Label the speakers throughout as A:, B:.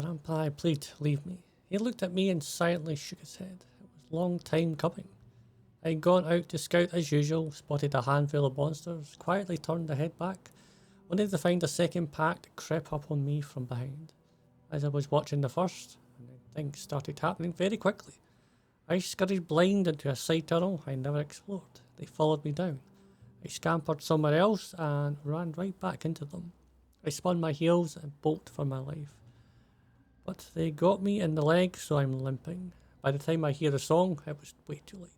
A: Grandpa, I plead, leave me. He looked at me and silently shook his head. It was a long time coming. I'd gone out to scout as usual, spotted a handful of monsters, quietly turned the head back, only to find a second pack that crept up on me from behind. As I was watching the first, and then things started happening very quickly. I scurried blind into a side tunnel I never explored. They followed me down. I scampered somewhere else and ran right back into them. I spun my heels and bolted for my life. But they got me in the leg, so I'm limping. By the time I hear the song, it was way too late.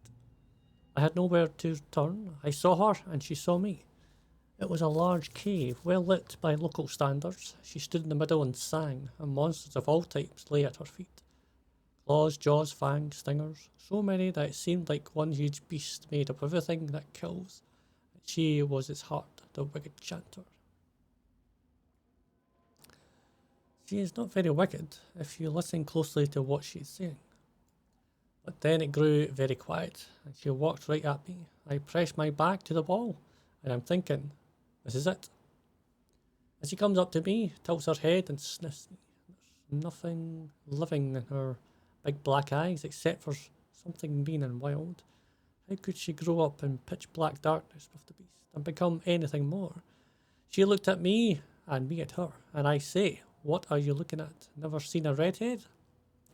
A: I had nowhere to turn. I saw her, and she saw me. It was a large cave, well lit by local standards. She stood in the middle and sang, and monsters of all types lay at her feet. Claws, jaws, fangs, stingers, so many that it seemed like one huge beast made of everything that kills. And she was its heart, the wicked chanter. She is not very wicked if you listen closely to what she is saying. But then it grew very quiet, and she walked right at me. I pressed my back to the wall, and I'm thinking, this is it. As she comes up to me, tilts her head and sniffs me. There's nothing living in her big black eyes except for something mean and wild. How could she grow up in pitch black darkness with the beast and become anything more? She looked at me and me at her, and I say, what are you looking at? Never seen a redhead?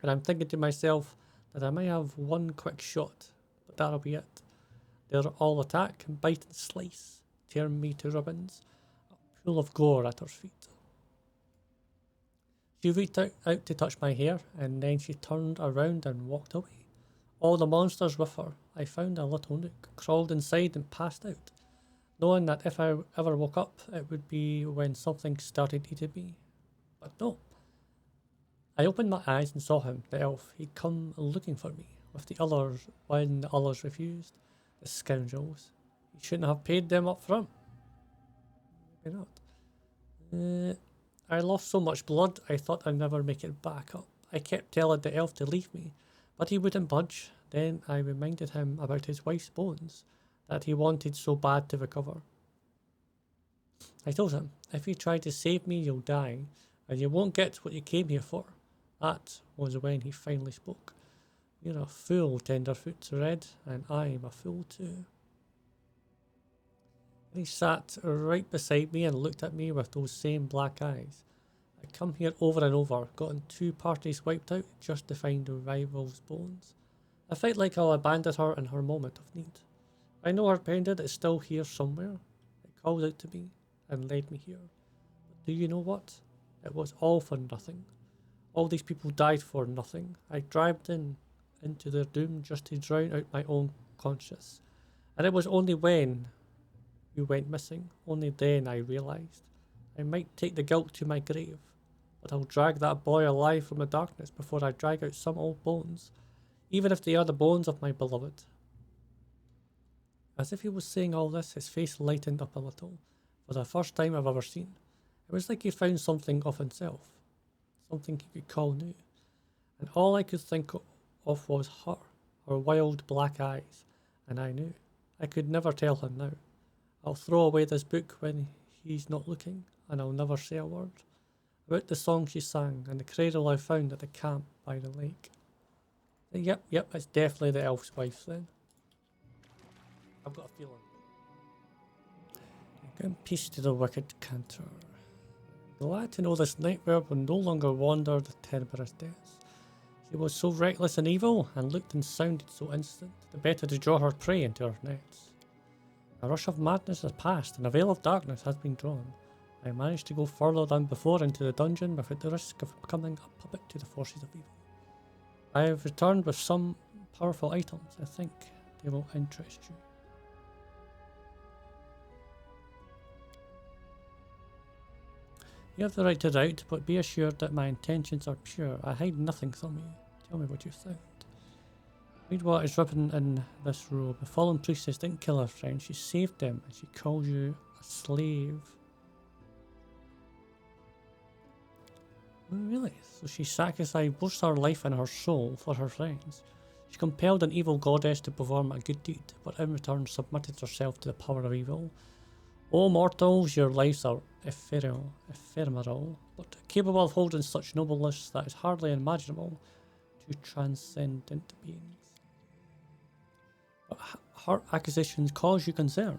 A: And I'm thinking to myself that I may have one quick shot, but that'll be it. They're all attack and bite and slice, tear me to ribbons, a pool of gore at her feet. She reached out to touch my hair, and then she turned around and walked away. All the monsters with her. I found a little nook, crawled inside and passed out, knowing that if I ever woke up, it would be when something started eating me. But no. I opened my eyes and saw him, the elf. He'd come looking for me, with the others when the others refused. The scoundrels. He shouldn't have paid them up front. Maybe not. I lost so much blood, I thought I'd never make it back up. I kept telling the elf to leave me, but he wouldn't budge. Then I reminded him about his wife's bones, that he wanted so bad to recover. I told him, if you try to save me, you'll die, and you won't get what you came here for. That was when he finally spoke. You're a fool, Tenderfoot, Red, and I'm a fool too. He sat right beside me and looked at me with those same black eyes. I'd come here over and over, gotten 2 parties wiped out just to find a rival's bones. I felt like I abandoned her in her moment of need. I know her pendant is still here somewhere. It called out to me and led me here. But do you know what? It was all for nothing. All these people died for nothing. I dragged into their doom just to drown out my own conscience. And it was only when you went missing, only then I realised. I might take the guilt to my grave, but I'll drag that boy alive from the darkness before I drag out some old bones, even if they are the bones of my beloved. As if he was saying all this, his face lightened up a little, for the first time I've ever seen. It was like he found something of himself, something he could call new, and all I could think of was her wild black eyes, and I knew. I could never tell him now. I'll throw away this book when he's not looking, and I'll never say a word about the song she sang and the cradle I found at the camp by the lake. Yep, it's definitely the elf's wife then. I've got a feeling. Give peace to the wicked cantor. Glad to know this nightmare will no longer wander the tenebrous depths. She was so reckless and evil, and looked and sounded so instant, the better to draw her prey into her nets. A rush of madness has passed, and a veil of darkness has been drawn. I managed to go further than before into the dungeon without the risk of becoming a puppet to the forces of evil. I have returned with some powerful items. I think they will interest you. You have the right to doubt, but be assured that my intentions are pure. I hide nothing from you. Tell me what you found. Read what is written in this robe. The fallen priestess didn't kill her friend. She saved them, and she calls you a slave. Oh, really? So she sacrificed both her life and her soul for her friends. She compelled an evil goddess to perform a good deed, but in return submitted herself to the power of evil. O mortals, your lives are ephemeral, but capable of holding such nobleness that is hardly imaginable to transcendent beings. But her accusations cause you concern.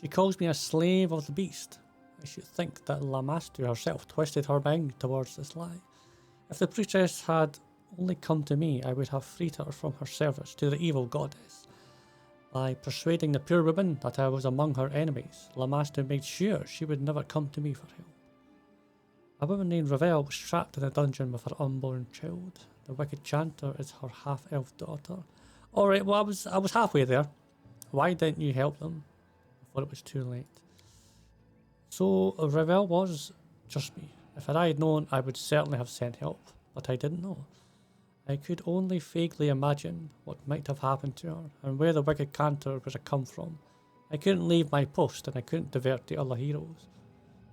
A: She calls me a slave of the beast. I should think that Lamastri herself twisted her mind towards this lie. If the priestess had only come to me, I would have freed her from her service to the evil goddess. By persuading the poor woman that I was among her enemies, Lamastri made sure she would never come to me for help. A woman named Ravel was trapped in a dungeon with her unborn child. The wicked chanter is her half-elf daughter. Alright, well I was halfway there. Why didn't you help them before it was too late? So Ravel was just me. If I had known, I would certainly have sent help, but I didn't know. I could only vaguely imagine what might have happened to her and where the wicked cantor would have come from. I couldn't leave my post and I couldn't divert the other heroes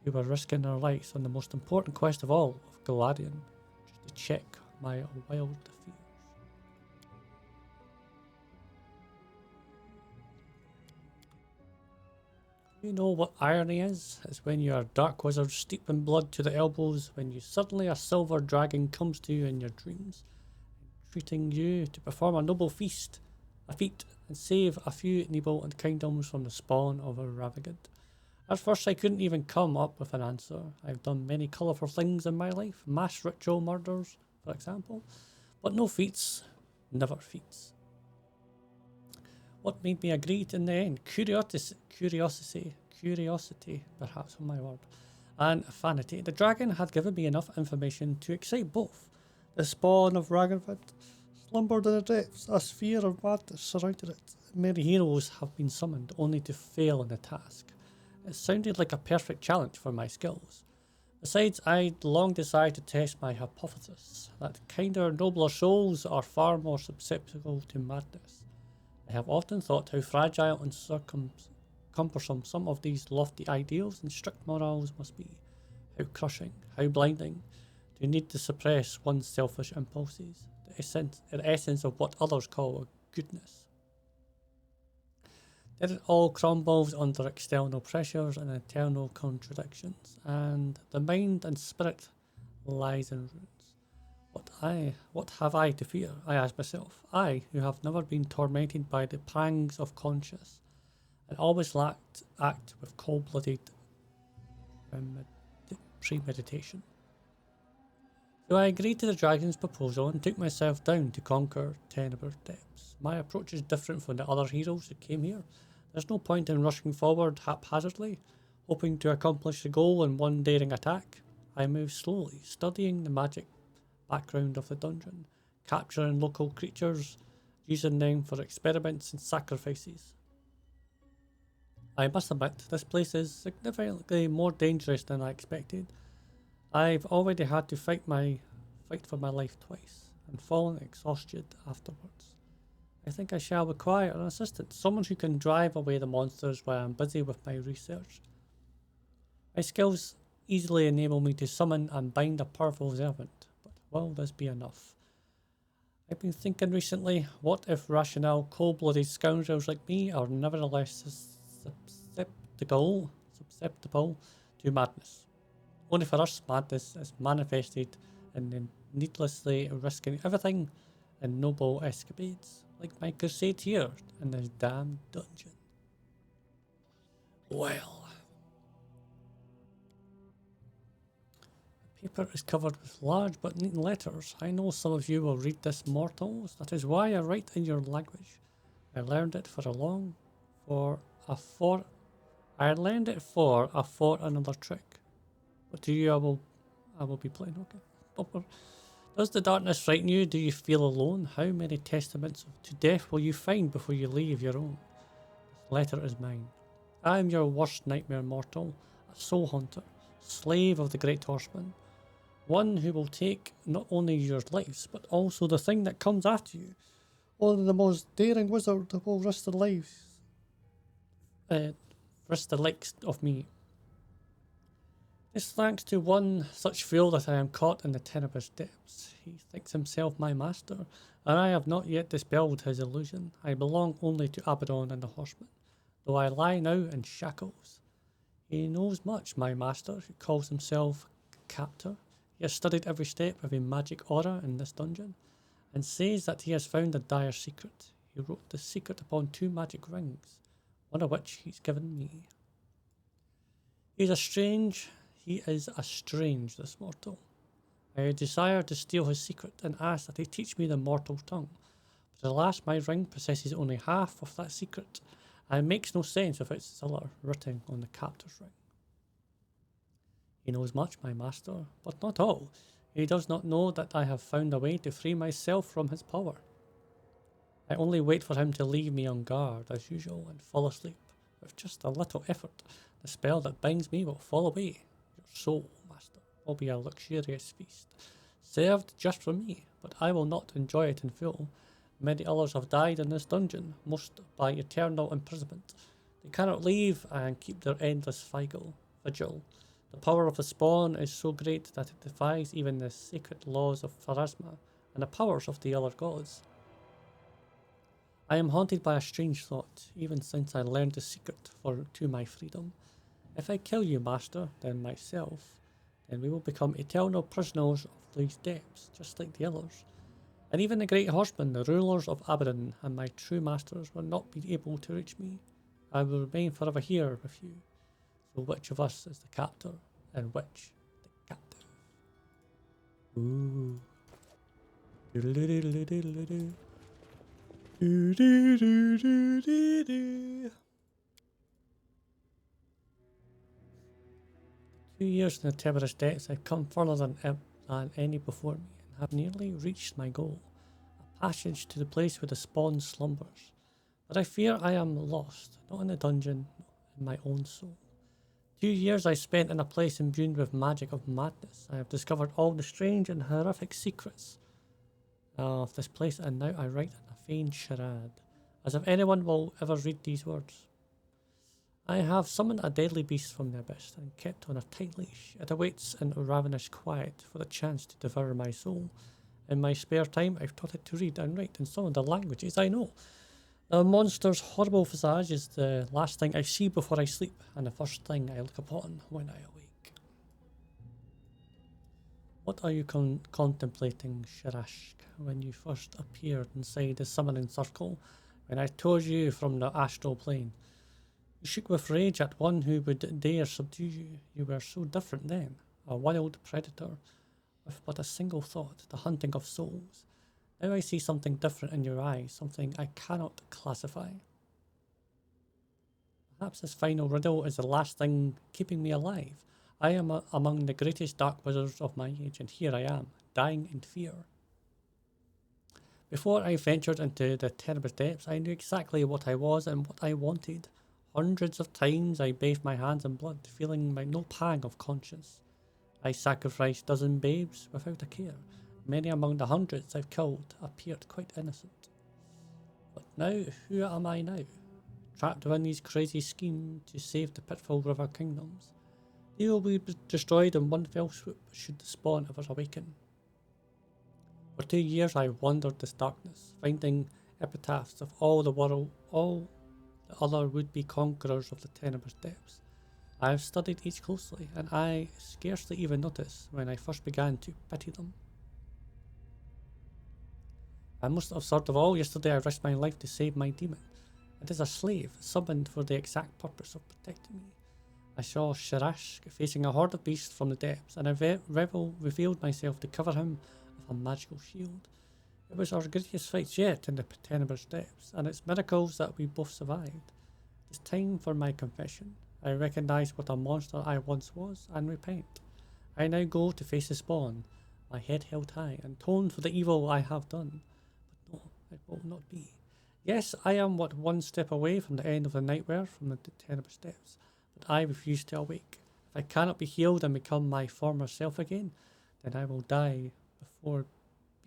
A: who were risking their lives on the most important quest of all of Glorian, just to check my wild fears. You know what irony is? It's when you are a dark wizard steeped in blood to the elbows, when you suddenly a silver dragon comes to you in your dreams, entreating you to perform a noble feat, and save a few Nibelung kingdoms from the spawn of a Ravagant. At first I couldn't even come up with an answer. I've done many colourful things in my life, mass ritual murders, for example, but no feats, never feats. What made me agree in the end? Curiosity, perhaps on my word, and vanity. The dragon had given me enough information to excite both. The spawn of Ragnarvad slumbered in the depths. A sphere of madness surrounded it. Many heroes have been summoned only to fail in the task. It sounded like a perfect challenge for my skills. Besides, I'd long decided to test my hypothesis that kinder, nobler souls are far more susceptible to madness. I have often thought how fragile and cumbersome some of these lofty ideals and strict morals must be. How crushing, how blinding, to need to suppress one's selfish impulses, the essence of what others call goodness. Then it all crumbles under external pressures and internal contradictions, and the mind and spirit lies in ruins. What have I to fear? I ask myself. I, who have never been tormented by the pangs of conscience, and always act with cold-blooded premeditation. So I agreed to the dragon's proposal and took myself down to conquer Tenebr's depths. My approach is different from the other heroes who came here. There's no point in rushing forward haphazardly, hoping to accomplish the goal in one daring attack. I move slowly, studying the magic background of the dungeon, capturing local creatures, using them for experiments and sacrifices. I must admit, this place is significantly more dangerous than I expected. I've already had to fight for my life twice, and fallen exhausted afterwards. I think I shall require an assistant, someone who can drive away the monsters while I'm busy with my research. My skills easily enable me to summon and bind a powerful servant, but will this be enough? I've been thinking recently, what if rational, cold-blooded scoundrels like me are nevertheless susceptible to madness? Only for us, madness is manifested in needlessly risking everything in noble escapades, like my crusade here in this damn dungeon. Well, the paper is covered with large but neat letters. I know some of you will read this, mortals. That is why I write in your language. I learned it for another trick. But to you, I will be playing. Okay. Does the darkness frighten you? Do you feel alone? How many testaments to death will you find before you leave your own? This letter is mine. I am your worst nightmare, mortal, a soul hunter, slave of the great horseman, one who will take not only your lives, but also the thing that comes after you. Only the most daring wizard will risk the likes of me. It's thanks to one such fool that I am caught in the Tenebr's depths. He thinks himself my master, and I have not yet dispelled his illusion. I belong only to Abaddon and the horseman, though I lie now in shackles. He knows much, my master, who calls himself Captor. He has studied every step of a magic aura in this dungeon, and says that he has found a dire secret. He wrote the secret upon 2 magic rings, one of which he's given me. He is a strange, this mortal. I desire to steal his secret and ask that he teach me the mortal tongue. But alas, my ring possesses only half of that secret, and it makes no sense without Xelliren written on the Captor's ring. He knows much, my master, but not all. He does not know that I have found a way to free myself from his power. I only wait for him to leave me on guard, as usual, and fall asleep. With just a little effort, the spell that binds me will fall away. Your soul, master, will be a luxurious feast, served just for me, but I will not enjoy it in full. Many others have died in this dungeon, most by eternal imprisonment. They cannot leave and keep their endless vigil. The power of the spawn is so great that it defies even the sacred laws of Pharasma and the powers of the other gods. I am haunted by a strange thought, even since I learned the secret to my freedom. If I kill you, master, then myself, then we will become eternal prisoners of these depths, just like the others. And even the great horsemen, the rulers of Abaddon, and my true masters will not be able to reach me. I will remain forever here with you. So which of us is the captor, and which the captive? Ooh. 2 years in the Tiber's depths, I've come further than any before me, and have nearly reached my goal, a passage to the place where the spawn slumbers. But I fear I am lost, not in the dungeon, not in my own soul. 2 years I spent in a place imbued with magic of madness. I have discovered all the strange and horrific secrets of this place, and now I write in a feigned charade, as if anyone will ever read these words. I have summoned a deadly beast from the abyss and kept on a tight leash. It awaits in ravenous quiet for the chance to devour my soul. In my spare time, I've taught it to read and write in some of the languages I know. The monster's horrible visage is the last thing I see before I sleep, and the first thing I look upon when I awake. What are you contemplating, Shirashk, when you first appeared inside the summoning circle, when I tore you from the astral plane? You shook with rage at one who would dare subdue you. You were so different then, a wild predator, with but a single thought, the hunting of souls. Now I see something different in your eyes, something I cannot classify. Perhaps this final riddle is the last thing keeping me alive. I am among the greatest dark wizards of my age, and here I am, dying in fear. Before I ventured into the Tiber's depths, I knew exactly what I was and what I wanted. Hundreds of times I bathed my hands in blood, feeling no pang of conscience. I sacrificed dozen babes without a care. Many among the hundreds I've killed appeared quite innocent. But now, who am I now? Trapped within these crazy schemes to save the pitfall river kingdoms. They will be destroyed in one fell swoop should the spawn ever awaken. For 2 years I wandered this darkness, finding epitaphs of all the other would-be conquerors of the Tiber's depths. I have studied each closely, and I scarcely even noticed when I first began to pity them. And most absurd of all, yesterday I risked my life to save my demon. It is a slave, summoned for the exact purpose of protecting me. I saw Shirashk facing a horde of beasts from the depths, and I revealed myself to cover him with a magical shield. It was our greatest fight yet in the Tiber's depths, and it's miracles that we both survived. It's time for my confession. I recognize what a monster I once was, and repent. I now go to face the spawn, my head held high, and atoned for the evil I have done. But no, it will not be. Yes, I am but one step away from the end of the nightmare from the Tiber's depths, but I refuse to awake. If I cannot be healed and become my former self again, then I will die before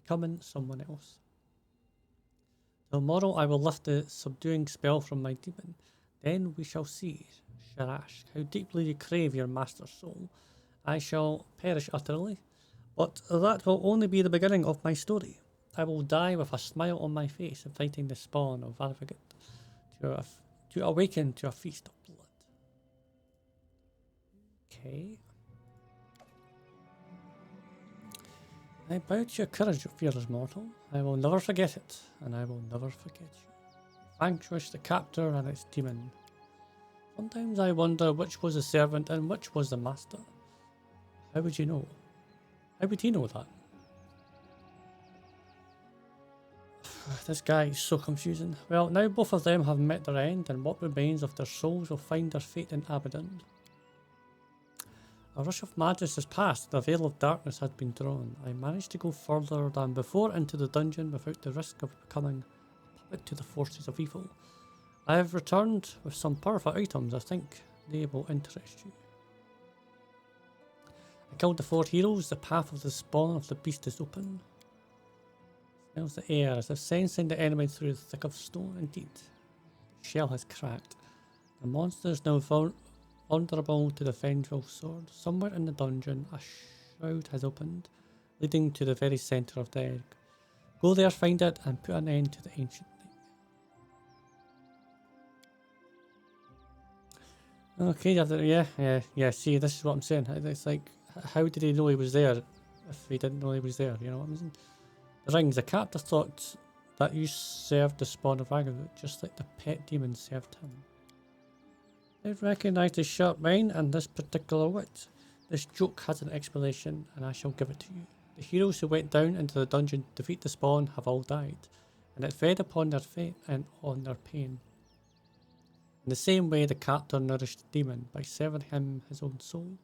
A: becoming someone else. Tomorrow I will lift the subduing spell from my demon. Then we shall see, Shirashk, how deeply you crave your master's soul. I shall perish utterly, but that will only be the beginning of my story. I will die with a smile on my face and fighting the spawn of Varvagat to awaken to a feast of blood. Okay. I bow to your courage, fearless mortal. I will never forget it, and I will never forget you. Vanquish the captor and its demon. Sometimes I wonder which was the servant and which was the master. How would you know? How would he know that? This guy is so confusing. Well, now both of them have met their end, and what remains of their souls will find their fate in Abaddon. A rush of madness has passed, the veil of darkness has been drawn. I managed to go further than before into the dungeon without the risk of becoming a puppet to the forces of evil. I have returned with some powerful items. I think they will interest you. I killed the 4 heroes. The path of the spawn of the beast is open. Smells the air as if sensing the enemy through the thick of stone. Indeed, the shell has cracked. The monster is now vulnerable to the vengeful sword. Somewhere in the dungeon, a shroud has opened, leading to the very centre of the egg. Go there, find it, and put an end to the ancient night. Okay, yeah. See, this is what I'm saying. It's like, how did he know he was there if he didn't know he was there? You know what I'm saying? The rings. The captor thought that you served the spawn of Agarut, just like the pet demon served him. I recognise the sharp mind and this particular wit. This joke has an explanation, and I shall give it to you. The heroes who went down into the dungeon to defeat the spawn have all died, and it fed upon their fate and on their pain. In the same way the captor nourished the demon by serving him his own soul.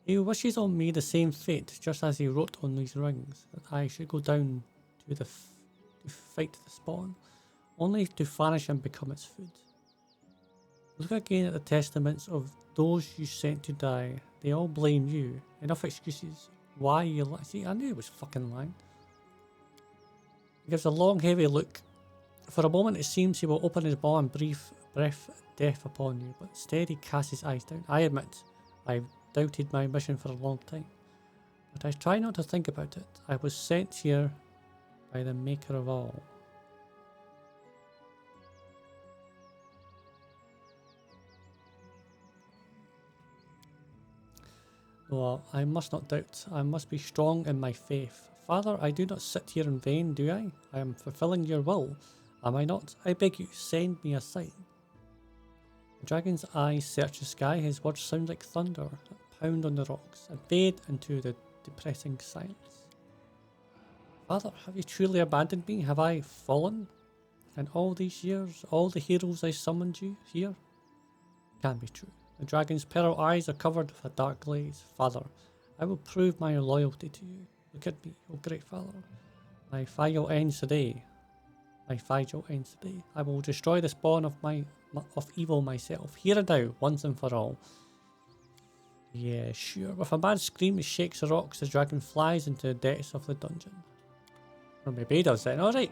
A: He wishes on me the same fate, just as he wrote on these rings, that I should go down to fight the spawn, only to vanish and become its food. Look again at the testaments of those you sent to die. They all blame you. Enough excuses. Why you lie? See, I knew he was fucking lying. He gives a long, heavy look. For a moment, it seems he will open his maw and breath death upon you, but instead he casts his eyes down. I admit, I've doubted my mission for a long time, but I try not to think about it. I was sent here by the maker of all. Well, I must not doubt. I must be strong in my faith. Father, I do not sit here in vain, do I? I am fulfilling your will. Am I not? I beg you, send me a sign. The dragon's eyes search the sky. His words sound like thunder that pound on the rocks and fade into the depressing silence. Father, have you truly abandoned me? Have I fallen? And all these years, all the heroes I summoned you here? Can't be true. The dragon's pearl eyes are covered with a dark glaze. Father, I will prove my loyalty to you. Look at me, oh great father. My vigil ends today. I will destroy the spawn of evil myself, here and now, once and for all. Yeah, sure. With a mad scream that shakes the rocks, the dragon flies into the depths of the dungeon. Or maybe he does then. Alright.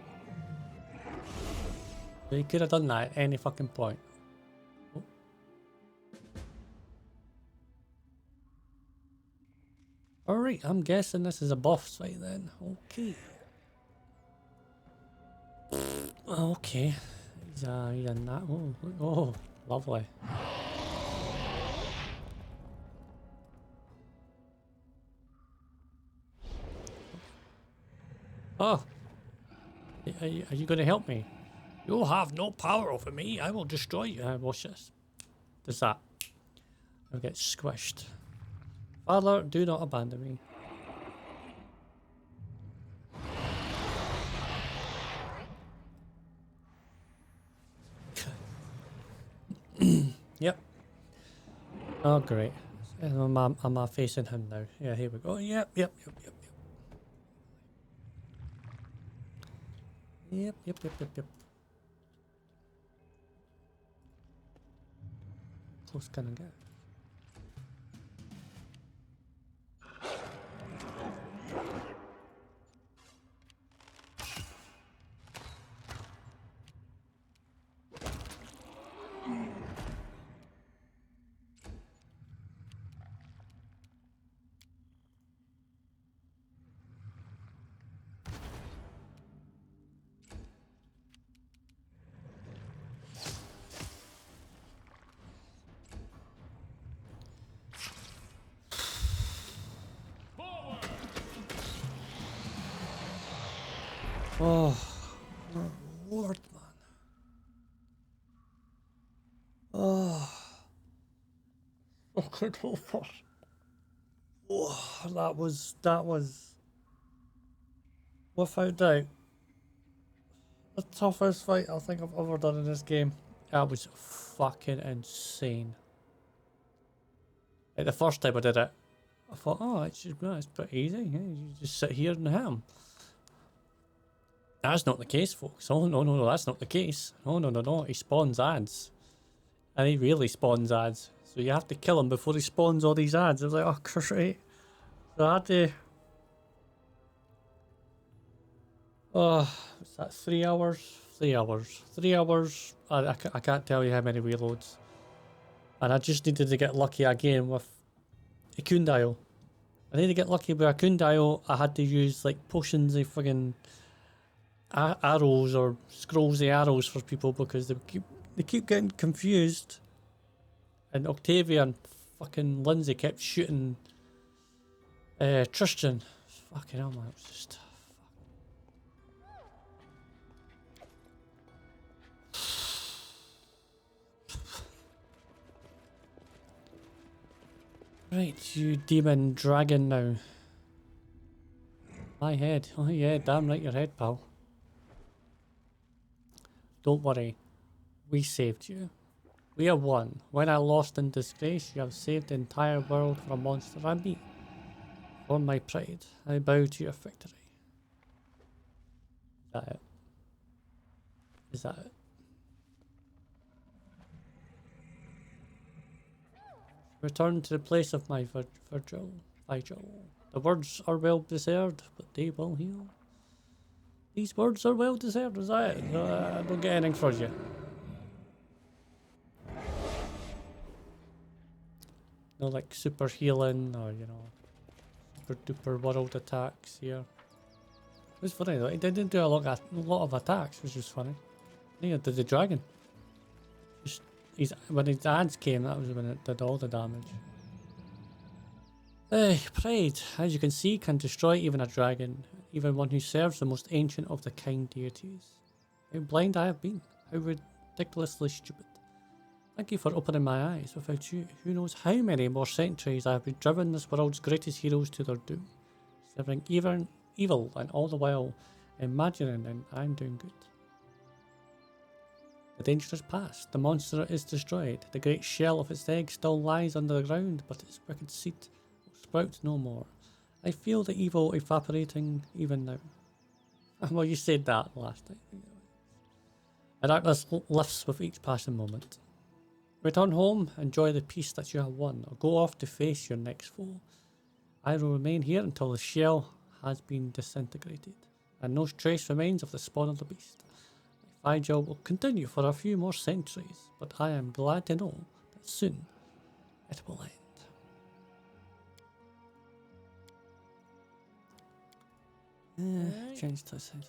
A: He could have done that at any fucking point. Oh. Alright, I'm guessing this is a boss fight then. Okay. Okay. He's a nat. Oh, lovely. Oh. Are you going to help me? You'll have no power over me. I will destroy you. Watch this. Does that? I'll get squished. Father, do not abandon me. Yep. Oh, great. I'm facing him now. Yeah, here we go. Yep. Yep. Close can I get? Oh, Lord, man. Oh, fucking over. Oh, that was, without doubt, the toughest fight I think I've ever done in this game. That was fucking insane. Like the first time I did it, I thought, oh, it's pretty easy. Yeah, you just sit here and hit him. That's not the case, folks. Oh, no, that's not the case. Oh, no. He spawns ads. And he really spawns ads. So you have to kill him before he spawns all these ads. I was like, oh, great. So I had to... Oh, what's that, 3 hours? 3 hours. 3 hours. I can't tell you how many reloads. And I just needed to get lucky again with a Kundile. I need to get lucky with a Kundile. I had to use like potions of friggin' arrows or scrolls of arrows for people because they keep getting confused. And Octavia and fucking Lindsay kept shooting Tristan. Fucking hell, man. It was just... Right, you demon dragon now. My head. Oh yeah, damn right your head, pal. Don't worry. We saved you. We have won. When I lost in disgrace, you have saved the entire world from a monster and me. For my pride, I bow to your victory. Is that it? Is that it? Return to the place of my vigil. The words are well deserved, but they will heal. These words are well deserved, is that it? I don't get anything for you. No, like super healing or, you know, super duper world attacks here. It was funny though, he didn't do a lot of attacks, which was funny. Neither did the dragon. When his ads came, that was when it did all the damage. Pride, as you can see, can destroy even a dragon, even one who serves the most ancient of the kind deities. How blind I have been, how ridiculously stupid. Thank you for opening my eyes. Without you, who knows how many more centuries I have been driven this world's greatest heroes to their doom, serving evil and all the while imagining that I'm doing good. The danger is past, the monster is destroyed, the great shell of its egg still lies under the ground, but its wicked seed will sprout no more. I feel the evil evaporating even now. Well, you said that last time. The darkness lifts with each passing moment. Return home, enjoy the peace that you have won, or go off to face your next foe. I will remain here until the shell has been disintegrated, and no trace remains of the spawn of the beast. My job will continue for a few more centuries, but I am glad to know that soon it will end. Change to sound.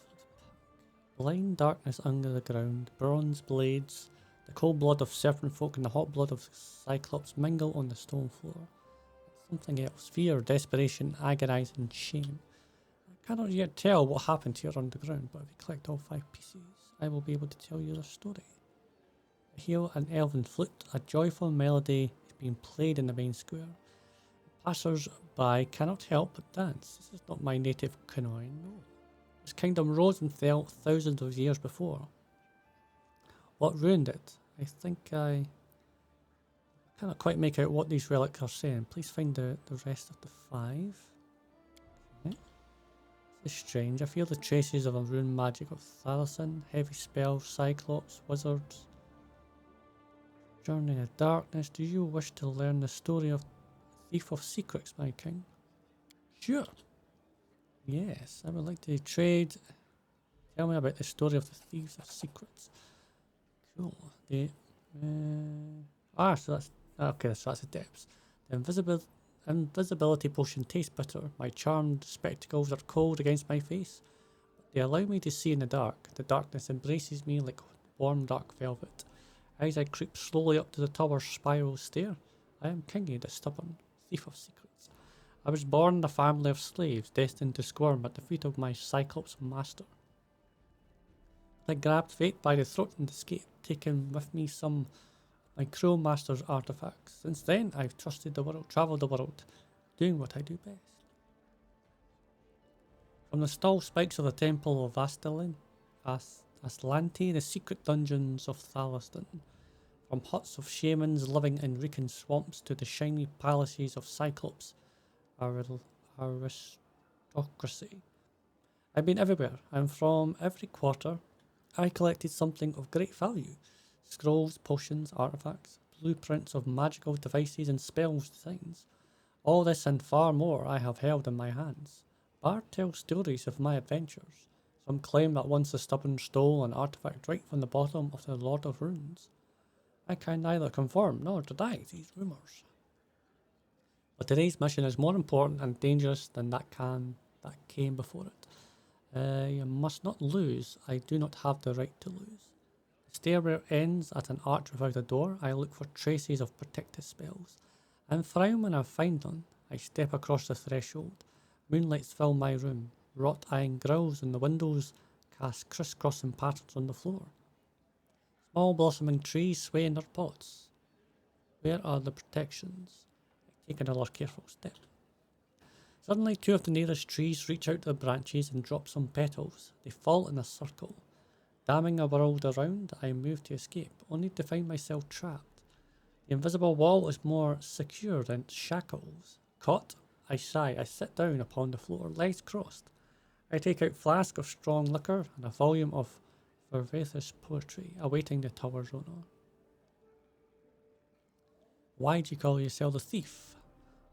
A: Blind darkness under the ground, bronze blades, the cold blood of serpent folk and the hot blood of cyclops mingle on the stone floor. Something else, fear, desperation, agonizing shame. I cannot yet tell what happened here underground, but if you collect all 5 pieces, I will be able to tell you the story. I hear an elven flute, a joyful melody is being played in the main square. Passers-by cannot help but dance. This is not my native Kanoin, no. This kingdom rose and fell thousands of years before. What ruined it? I think I cannot quite make out what these relics are saying. Please find the rest of the 5. Okay. This is strange. I feel the traces of a rune magic of Thalison, heavy spells, cyclops, wizards. Journey of darkness. Do you wish to learn the story of Thief of Secrets, my king? Sure. Yes, I would like to trade. Tell me about the story of the Thieves of Secrets. Cool. So that's okay. So that's the depths. The invisibility potion tastes bitter. My charmed spectacles are cold against my face, but they allow me to see in the dark. The darkness embraces me like warm dark velvet. As I creep slowly up to the tower's spiral stair, I am Kingy, the stubborn Thief of Secrets. I was born in a family of slaves, destined to squirm at the feet of my Cyclops master. I grabbed fate by the throat and escaped, taking with me some of my cruel master's artifacts. Since then, I've trusted the world, travelled the world, doing what I do best. From the stall spikes of the Temple of Aslanti, the secret dungeons of Thaliston, from huts of shamans living in reeking swamps to the shiny palaces of Cyclops aristocracy. I've been everywhere, and from every quarter, I collected something of great value. Scrolls, potions, artifacts, blueprints of magical devices and spells designs. All this and far more I have held in my hands. Bard tells stories of my adventures. Some claim that once the stubborn stole an artifact right from the bottom of the Lord of Runes. I can neither confirm nor deny these rumours. But today's mission is more important and dangerous than that came before it. You must not lose. I do not have the right to lose. The stairway ends at an arch without a door. I look for traces of protective spells, and frown when I find none. I step across the threshold. Moonlights fill my room. Wrought iron grills in the windows cast crisscrossing patterns on the floor. Small blossoming trees sway in their pots. Where are the protections? I take another careful step. Suddenly, two of the nearest trees reach out their branches and drop some petals. They fall in a circle. Damning a world around, I move to escape, only to find myself trapped. The invisible wall is more secure than shackles. Caught, I sigh. I sit down upon the floor, legs crossed. I take out a flask of strong liquor and a volume of Vervathus poetry, awaiting the tower's owner. Why do you call yourself a thief?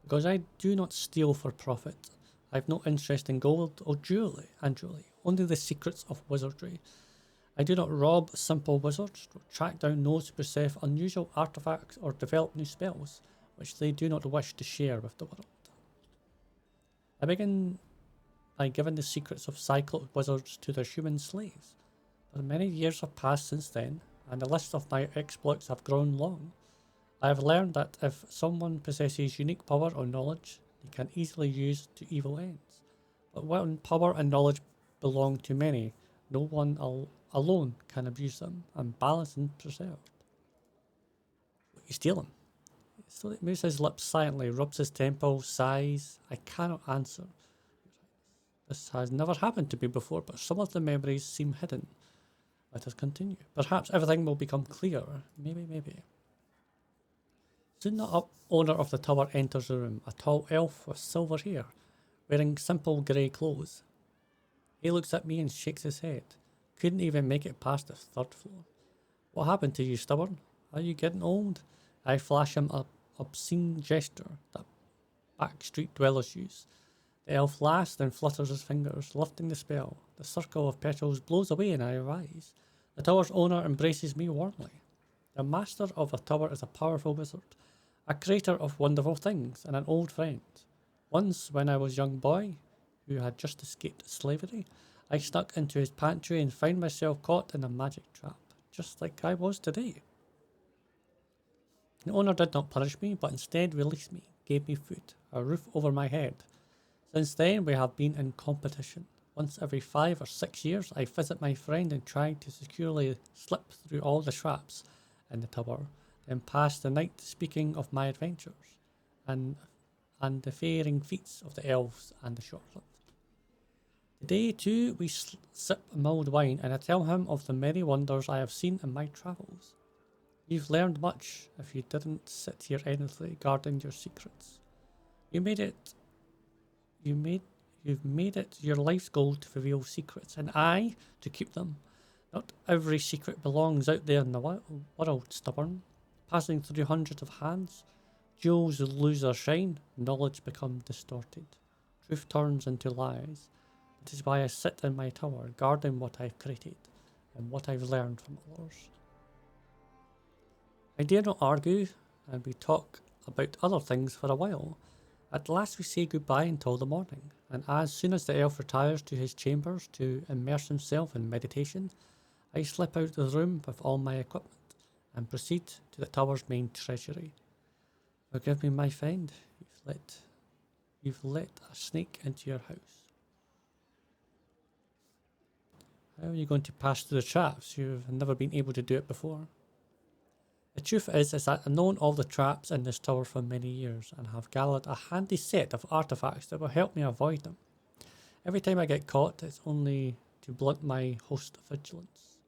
A: Because I do not steal for profit. I have no interest in gold or jewelry, only the secrets of wizardry. I do not rob simple wizards, or track down those who possess unusual artifacts or develop new spells, which they do not wish to share with the world. I begin by giving the secrets of Cyclops wizards to their human slaves. But many years have passed since then, and the list of my exploits have grown long. I have learned that if someone possesses unique power or knowledge, they can easily use to evil ends. But when power and knowledge belong to many, no one alone can abuse them, and balance is preserved. You steal them. So he moves his lips silently, rubs his temples, sighs. I cannot answer. This has never happened to me before, but some of the memories seem hidden. Let us continue. Perhaps everything will become clearer. Maybe. Soon the owner of the tower enters the room, a tall elf with silver hair, wearing simple grey clothes. He looks at me and shakes his head. Couldn't even make it past the third floor. What happened to you, stubborn? Are you getting old? I flash him an obscene gesture that backstreet dwellers use. The elf laughs, then flutters his fingers, lifting the spell. The circle of petals blows away and I rise. The tower's owner embraces me warmly. The master of the tower is a powerful wizard, a creator of wonderful things, and an old friend. Once, when I was a young boy, who had just escaped slavery, I snuck into his pantry and found myself caught in a magic trap, just like I was today. The owner did not punish me, but instead released me, gave me food, a roof over my head. Since then, we have been in competition. Once every 5 or 6 years, I visit my friend and try to securely slip through all the traps in the tower, then pass the night speaking of my adventures, and the faring feats of the elves and the short-lived. Today, too, we sip mulled wine, and I tell him of the many wonders I have seen in my travels. You've learned much if you didn't sit here endlessly guarding your secrets. You've made it your life's goal to reveal secrets, and I to keep them. Not every secret belongs out there in the world, stubborn. Passing through hundreds of hands, jewels lose their shine, knowledge becomes distorted. Truth turns into lies. That is why I sit in my tower, guarding what I've created and what I've learned from others. I dare not argue, and we talk about other things for a while. At last we say goodbye until the morning, and as soon as the elf retires to his chambers to immerse himself in meditation, I slip out of the room with all my equipment and proceed to the tower's main treasury. Forgive me, my friend, you've let a snake into your house. How are you going to pass through the traps? You've never been able to do it before. The truth is that I've known all the traps in this tower for many years and have gathered a handy set of artifacts that will help me avoid them. Every time I get caught, it's only to blunt my host's vigilance.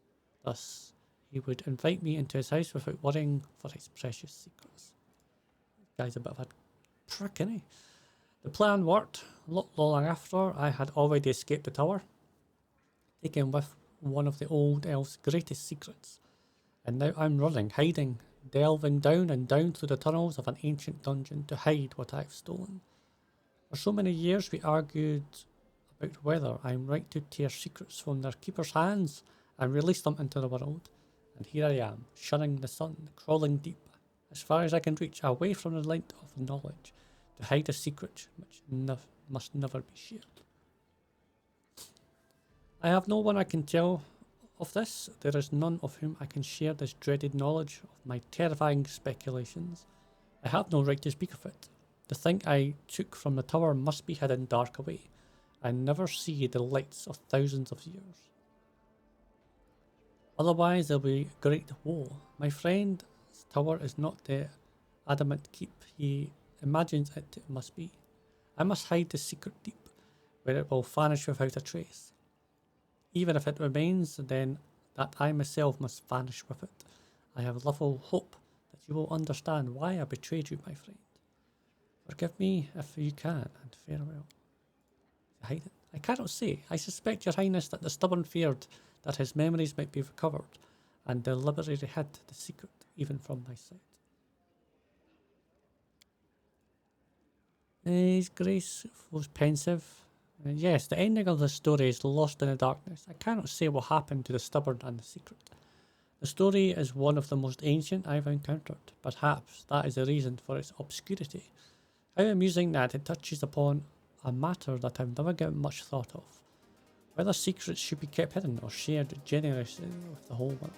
A: Thus, he would invite me into his house without worrying for his precious secrets. This guy's a bit of a prick, isn't he? The plan worked. Not long after, I had already escaped the tower, taken with one of the old elf's greatest secrets. And now I'm running, hiding, delving down and down through the tunnels of an ancient dungeon to hide what I've stolen. For so many years we argued about whether I'm right to tear secrets from their keeper's hands and release them into the world. And here I am, shunning the sun, crawling deep, as far as I can reach, away from the light of knowledge, to hide a secret which must never be shared. I have no one I can tell of this. There is none of whom I can share this dreaded knowledge of my terrifying speculations. I have no right to speak of it. The thing I took from the tower must be hidden dark away, and never see the lights of thousands of years. Otherwise there'll be great woe. My friend's tower is not the adamant keep he imagines it must be. I must hide the secret deep, where it will vanish without a trace. Even if it remains, then that I myself must vanish with it. I have little hope that you will understand why I betrayed you, my friend. Forgive me if you can, and farewell. Hide it. I cannot say. I suspect, your highness, that the stubborn feared that his memories might be recovered, and deliberately hid the secret even from my sight. His Grace was pensive. Yes, the ending of the story is lost in the darkness. I cannot say what happened to the stubborn and the secret. The story is one of the most ancient I've encountered. Perhaps that is the reason for its obscurity. How amusing that it touches upon a matter that I've never given much thought of. Whether secrets should be kept hidden or shared generously with the whole world.